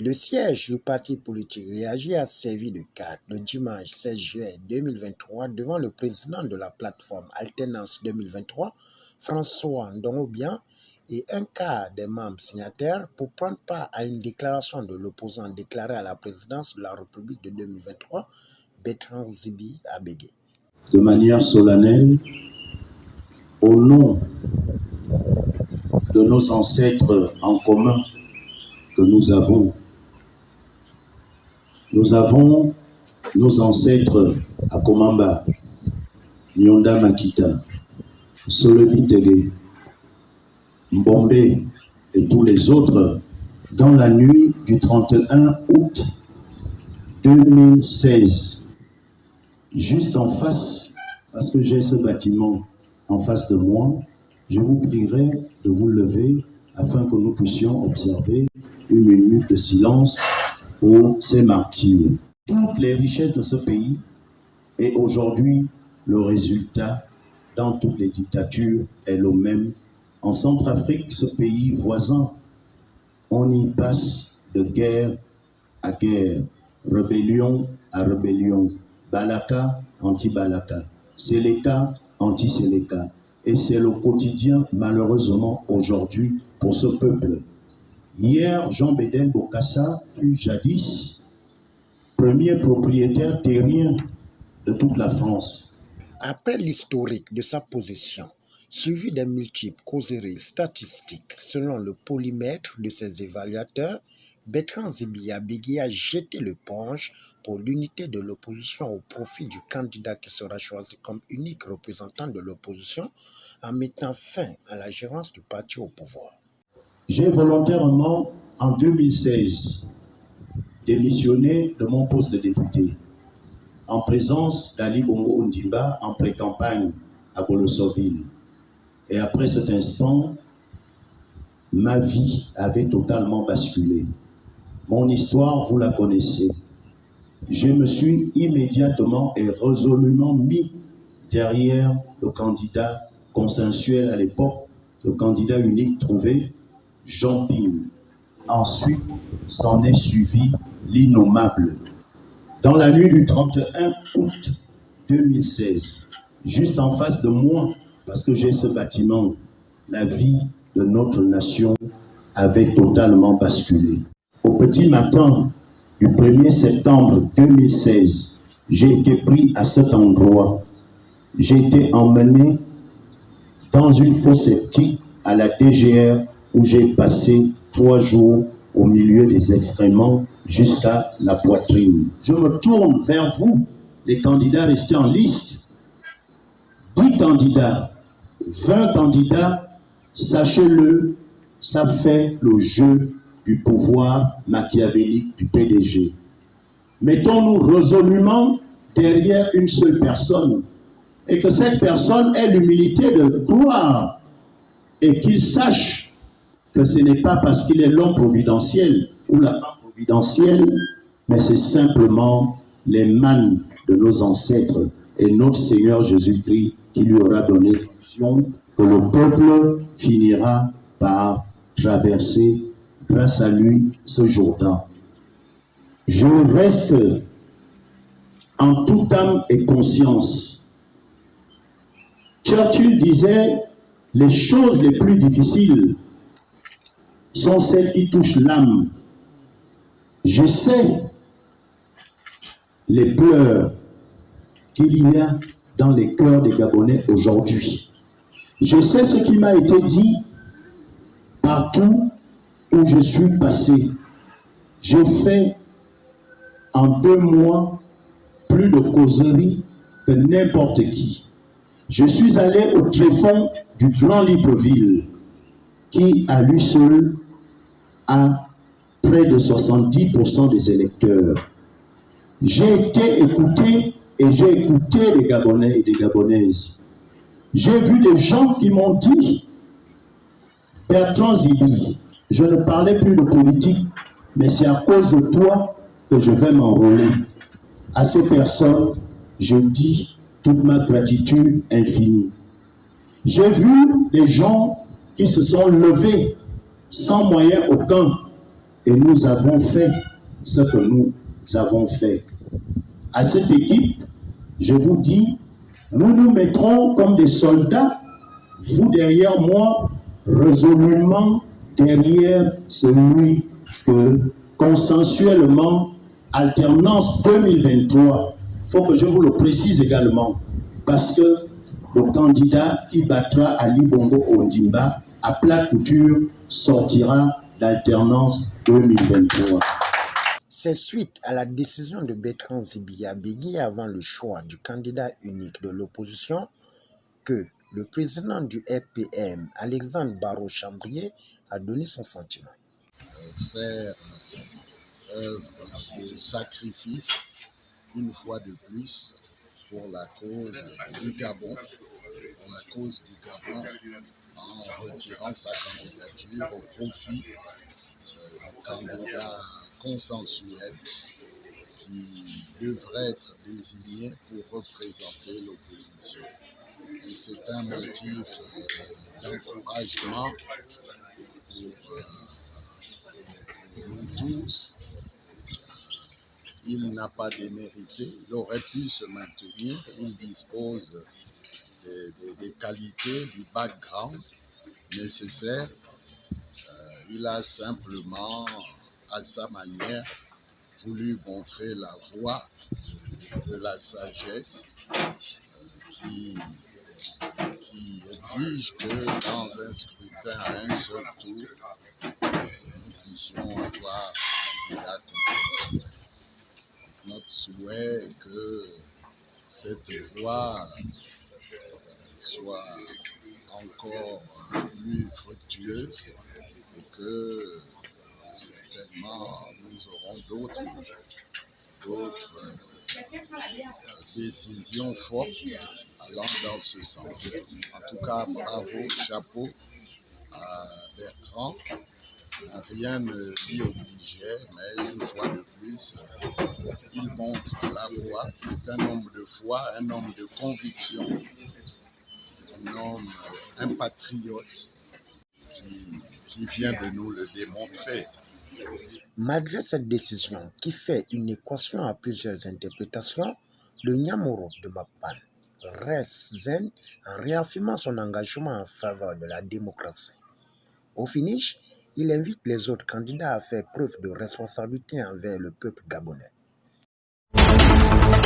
Le siège du parti politique Réagir a servi de carte le dimanche 16 juillet 2023 devant le président de la plateforme Alternance 2023, François Ndongobian, et un quart des membres signataires pour prendre part à une déclaration de l'opposant déclaré à la présidence de la République de 2023, Bertrand Zibi Abégué. De manière solennelle, au nom de nos ancêtres en commun que nous avons nos ancêtres à Komamba, Nyonda Makita, Solobi Tege, Mbombe et tous les autres, dans la nuit du 31 août 2016, juste en face, parce que j'ai ce bâtiment en face de moi, je vous prierai de vous lever afin que nous puissions observer une minute de silence pour ces martyrs. Toutes les richesses de ce pays et aujourd'hui le résultat dans toutes les dictatures est le même. En Centrafrique, ce pays voisin, on y passe de guerre à guerre, rébellion à rébellion, Balaka anti-Balaka, Séléka anti-Séléka. Et c'est le quotidien, malheureusement, aujourd'hui, pour ce peuple. Hier, Jean Bédel Bokassa fut jadis premier propriétaire terrien de toute la France. Après l'historique de sa position, suivi des multiples causeries statistiques selon le polymètre de ses évaluateurs, Bertrand Zibi Abégué a jeté l'éponge pour l'unité de l'opposition au profit du candidat qui sera choisi comme unique représentant de l'opposition en mettant fin à la gérance du parti au pouvoir. J'ai volontairement, en 2016, démissionné de mon poste de député en présence d'Ali Bongo Ondimba en pré-campagne à Bolosoville. Et après cet instant, ma vie avait totalement basculé. Mon histoire, vous la connaissez. Je me suis immédiatement et résolument mis derrière le candidat consensuel à l'époque, le candidat unique trouvé, Jean Ping. Ensuite, s'en est suivi l'innommable. Dans la nuit du 31 août 2016, juste en face de moi, parce que j'ai ce bâtiment, la vie de notre nation avait totalement basculé. Au petit matin du 1er septembre 2016, j'ai été pris à cet endroit. J'ai été emmené dans une fosse septique à la DGR où j'ai passé 3 jours au milieu des excréments jusqu'à la poitrine. Je me tourne vers vous, les candidats restés en liste. 10 candidats, 20 candidats, sachez-le, ça fait le jeu du pouvoir machiavélique du PDG. Mettons-nous résolument derrière une seule personne et que cette personne ait l'humilité de croire et qu'il sache que ce n'est pas parce qu'il est l'homme providentiel ou la femme providentielle, mais c'est simplement les mannes de nos ancêtres et notre Seigneur Jésus-Christ qui lui aura donné l'option que le peuple finira par traverser grâce à lui ce Jourdain. Je reste en toute âme et conscience. Churchill disait, les choses les plus difficiles sont celles qui touchent l'âme. Je sais les pleurs qu'il y a dans les cœurs des Gabonais aujourd'hui. Je sais ce qui m'a été dit partout où je suis passé. J'ai fait en 2 mois plus de causeries que n'importe qui. Je suis allé au tréfonds du Grand Libreville, qui à lui seul a près de 70% des électeurs. J'ai été écouté et j'ai écouté les Gabonais et des Gabonaises. J'ai vu des gens qui m'ont dit, Bertrand Zibi, je ne parlais plus de politique, mais c'est à cause de toi que je vais m'enrôler. À ces personnes, je dis toute ma gratitude infinie. J'ai vu des gens qui se sont levés sans moyen aucun et nous avons fait ce que nous avons fait. À cette équipe, je vous dis, nous nous mettrons comme des soldats, vous derrière moi, résolument derrière celui que consensuellement, alternance 2023, il faut que je vous le précise également, parce que le candidat qui battra Ali Bongo Ondimba à plat couture sortira d'alternance 2023. C'est suite à la décision de Bertrand Zibia Bégui avant le choix du candidat unique de l'opposition que le président du RPM, Alexandre Barraud-Chambrier, a donné son sentiment. Faire œuvre de sacrifice une fois de plus pour la cause du Gabon, en retirant sa candidature au profit du candidat consensuel qui devrait être désigné pour représenter l'opposition. C'est un motif d'encouragement pour nous tous. Il n'a pas démérité, il aurait pu se maintenir, il dispose des qualités, du background nécessaire. Il a simplement, à sa manière, voulu montrer la voie de la sagesse qui exige que dans un scrutin à un seul tour, nous puissions avoir un candidat consensuel. Notre souhait est que cette voie soit encore plus fructueuse et que certainement nous aurons d'autres décisions fortes allant dans ce sens. En tout cas, bravo, chapeau à Bertrand. Rien ne l'y obligeait, mais une fois de plus, il montre la voie. C'est un homme de foi, un homme de conviction, un patriote qui vient de nous le démontrer. Malgré cette décision qui fait une équation à plusieurs interprétations, le Nyamoro de Mapan reste zen en réaffirmant son engagement en faveur de la démocratie. Au finish, il invite les autres candidats à faire preuve de responsabilité envers le peuple gabonais.